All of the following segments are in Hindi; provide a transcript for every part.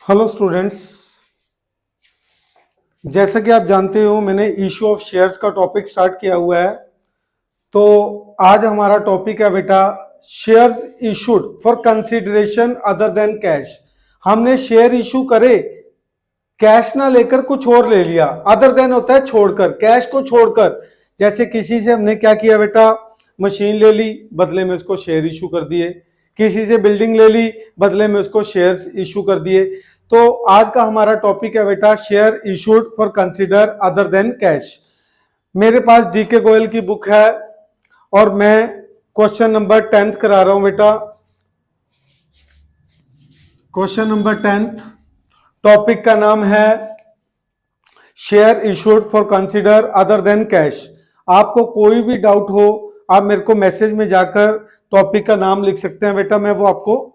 हेलो स्टूडेंट्स, जैसा कि आप जानते हो मैंने इशू ऑफ शेयर्स का टॉपिक स्टार्ट किया हुआ है। तो आज हमारा टॉपिक है बेटा shares issued for consideration other than cash. हमने शेयर इशू करे, कैश ना लेकर कुछ और ले लिया। अदर देन होता है छोड़कर, कैश को छोड़कर। जैसे किसी से हमने क्या किया बेटा, मशीन ले ली, बदले में उसको शेयर इशू कर दिए। किसी से बिल्डिंग ले ली, बदले में उसको शेयर्स इशू कर दिए। तो आज का हमारा टॉपिक है बेटा share issued for consider other than cash. मेरे पास डीके गोयल की बुक है और मैं क्वेश्चन नंबर 10th करा रहा हूं बेटा। क्वेश्चन नंबर 10th, टॉपिक का नाम है share issued for consider other than cash. आपको कोई भी डाउट हो, आप मेरे को मैसेज में जाकर टॉपिक का नाम लिख सकते हैं बेटा, मैं वो आपको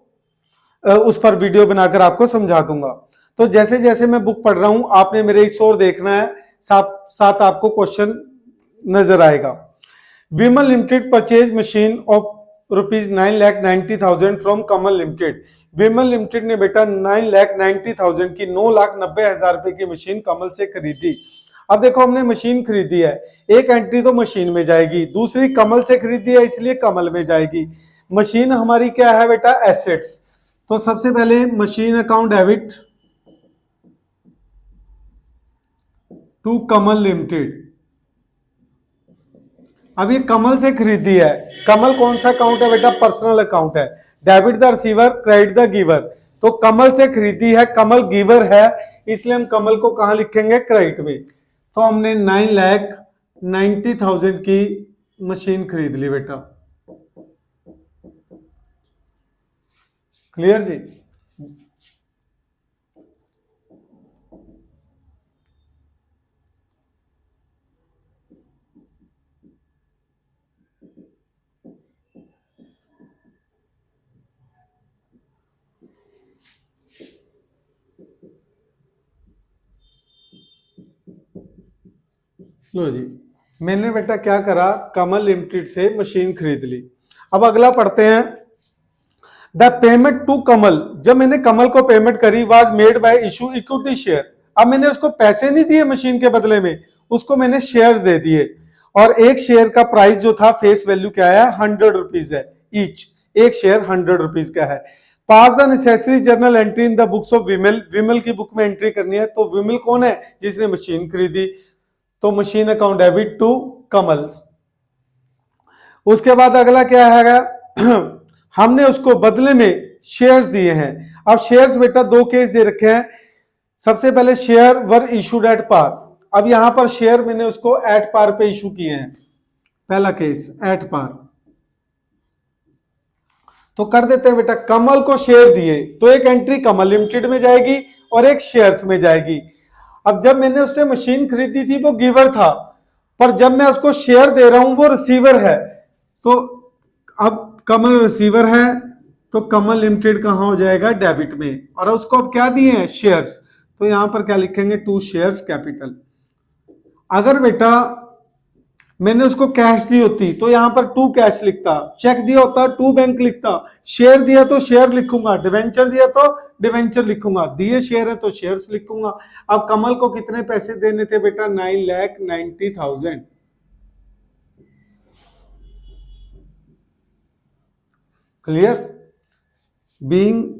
उस पर वीडियो बनाकर आपको समझा दूंगा। तो जैसे जैसे मैं बुक पढ़ रहा हूं आपने मेरे इस ओर देखना है, साथ साथ आपको क्वेश्चन नजर आएगा। Vimal limited purchase machine of ₹9,90,000 from Kamal limited. Vimal limited ने बेटा 9,90,000 की 9,90,000 रुपए की मशीन कमल से खरीदी। अब देखो हमने मशीन खरीदी है, एक एंट्री तो मशीन में जाएगी, दूसरी कमल से खरीदी है इसलिए कमल में जाएगी। मशीन हमारी क्या है बेटा, एसेट्स। तो सबसे पहले machine account debit to Kamal limited. अब ये कमल से खरीदी है। कमल कौन सा अकाउंट है बेटा, पर्सनल अकाउंट है। Debit the receiver, credit the giver. तो कमल से खरीदी है, कमल गिवर है, इसलिए हम कमल को कहां लिखेंगे, क्रेडिट में। तो हमने 9,90,000 की मशीन खरीद ली बेटा। क्लियर जी। लो जी, मैंने बेटा क्या करा, कमल लिमिटेड से मशीन खरीद ली। अब अगला पढ़ते हैं, द पेमेंट टू कमल। जब मैंने कमल को पेमेंट करी, was made by issue equity share. अब मैंने उसको पैसे नहीं दिए मशीन के बदले में, उसको मैंने शेयर दे दिए। और एक शेयर का प्राइस जो था, फेस वैल्यू क्या है, 100 रुपीज है ईच। एक शेयर 100 रुपीज का है। Pass the necessary journal entry in the books of Vimal. Vimal की बुक में एंट्री करनी है। तो विमल कौन है, जिसने मशीन खरीदी। तो मशीन अकाउंट डेबिट टू कमल। उसके बाद अगला क्या है, हमने उसको बदले में शेयर्स दिए हैं। अब शेयर्स बेटा दो केस दे रखे हैं। सबसे पहले share were issued at par. अब यहां पर शेयर मैंने उसको एट पार पे इशू किए हैं। पहला केस एट पार। तो कर देते हैं बेटा, कमल को शेयर दिए तो एक एंट्री कमल लिमिटेड में जाएगी और एक शेयर्स में जाएगी। अब जब मैंने उससे मशीन खरीदी थी वो गिवर था, पर जब मैं उसको शेयर दे रहा हूं वो रिसीवर है। तो अब कमल रिसीवर है, तो कमल लिमिटेड कहां हो जाएगा, डेबिट में। और उसको अब क्या दिए हैं, शेयर्स। तो यहां पर क्या लिखेंगे, टू शेयर्स कैपिटल। अगर बेटा मैंने उसको कैश दी होती तो यहां पर टू कैश लिखता, चेक दिया होता टू बैंक लिखता, शेयर दिया तो शेयर लिखूंगा, डिवेंचर दिया तो डिवेंचर लिखूंगा, दिए शेयर है तो शेयर्स लिखूंगा। अब कमल को कितने पैसे देने थे बेटा, 9,90,000। Clear. Being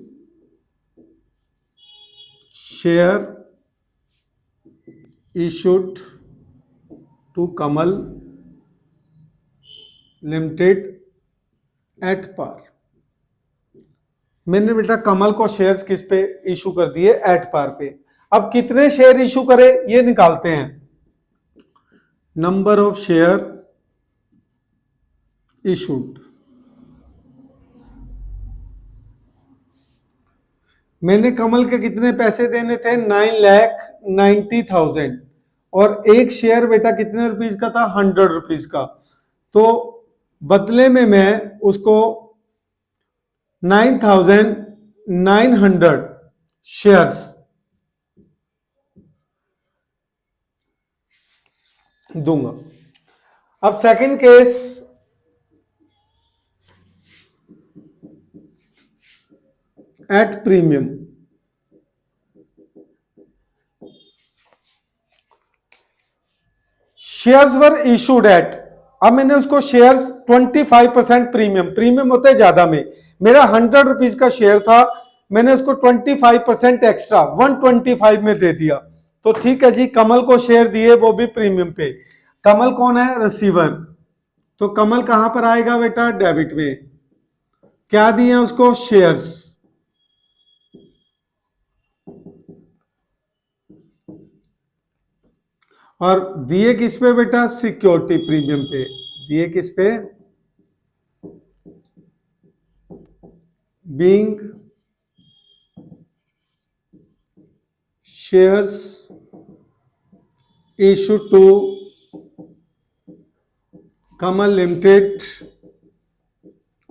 share issued to Kamal limited at par. मैंने बेटा कमल को शेयर्स किस पे इशू कर दिए, एट पार पे। अब कितने शेयर इशू करे ये निकालते हैं। Number of share issued. मैंने कमल के कितने पैसे देने थे, 9,90,000। और एक शेयर बेटा कितने रुपीज का था, 100 रुपीज का। तो बदले में मैं उसको 9,900 शेयर्स दूंगा। अब second case, at premium. Shares were issued eight, अब मैंने उसको शेयर्स 25% प्रीमियम होते हैं ज्यादा में, मेरा 100 रुपीज का शेयर था, मैंने उसको 25% एक्स्ट्रा 125 में दे दिया, तो ठीक है जी, कमल को शेयर दिए वो भी प्रीमियम पे। कमल कौन है? रिसीवर। तो कमल कहां पर आएगा बेटा? डेबिट में। क्या दिए उसको? शेयर्स। और दिए किस पे बेटा? सिक्योरिटी प्रीमियम पे। दिए किस पे? Being shares issued to Kamal Limited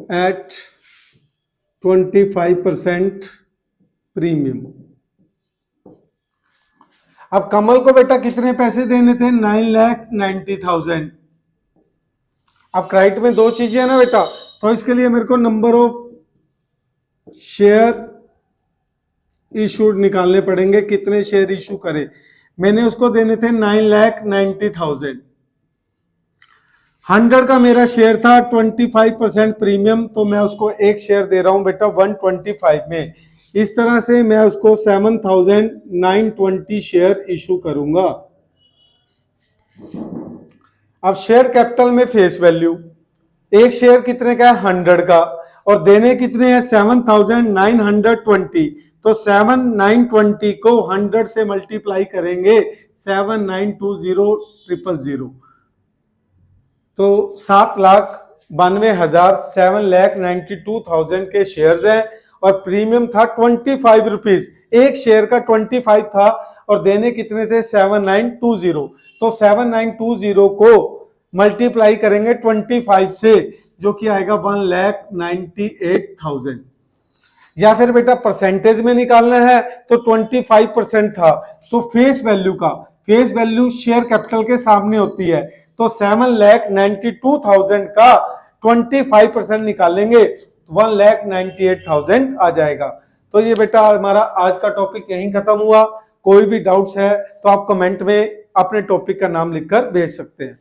at 25% premium. अब कमल को बेटा कितने पैसे देने थे? 9,90,000। अब क्राइट में दो चीजें है ना बेटा, तो इसके लिए मेरे को नंबर ऑफ शेयर इशूड निकालने पड़ेंगे, कितने शेयर इशू करे। मैंने उसको देने थे 9,90,000। 100 का मेरा शेयर था, 25% प्रीमियम, तो मैं उसको एक शेयर दे रहा हूं बेटा 125 में। इस तरह से मैं उसको 7,920 शेयर इशू करूंगा। अब शेयर कैपिटल में फेस वैल्यू, एक शेयर कितने का है? 100 का, और देने कितने हैं? 7,920। तो 7,920 को 100 से मल्टीप्लाई करेंगे, 7,920,000, तो 7,92,000, 7,92,000 के शेयर्स हैं, और प्रीमियम था 25 रुपीज, एक शेयर का 25 था, और देने कितने थे? 7,920। तो 7,920 को मल्टीप्लाई करेंगे 25 से, जो कि आएगा 1,98,000। या फिर बेटा परसेंटेज में निकालना है तो 25% था, तो फेस वैल्यू का, फेस वैल्यू शेयर कैपिटल के सामने होती है, तो 7,92,000 का 25% निकालेंगे, 1,98,000 आ जाएगा। तो ये बेटा हमारा आज का टॉपिक यहीं खत्म हुआ। कोई भी डाउट्स है तो आप कमेंट में अपने टॉपिक का नाम लिखकर भेज सकते हैं।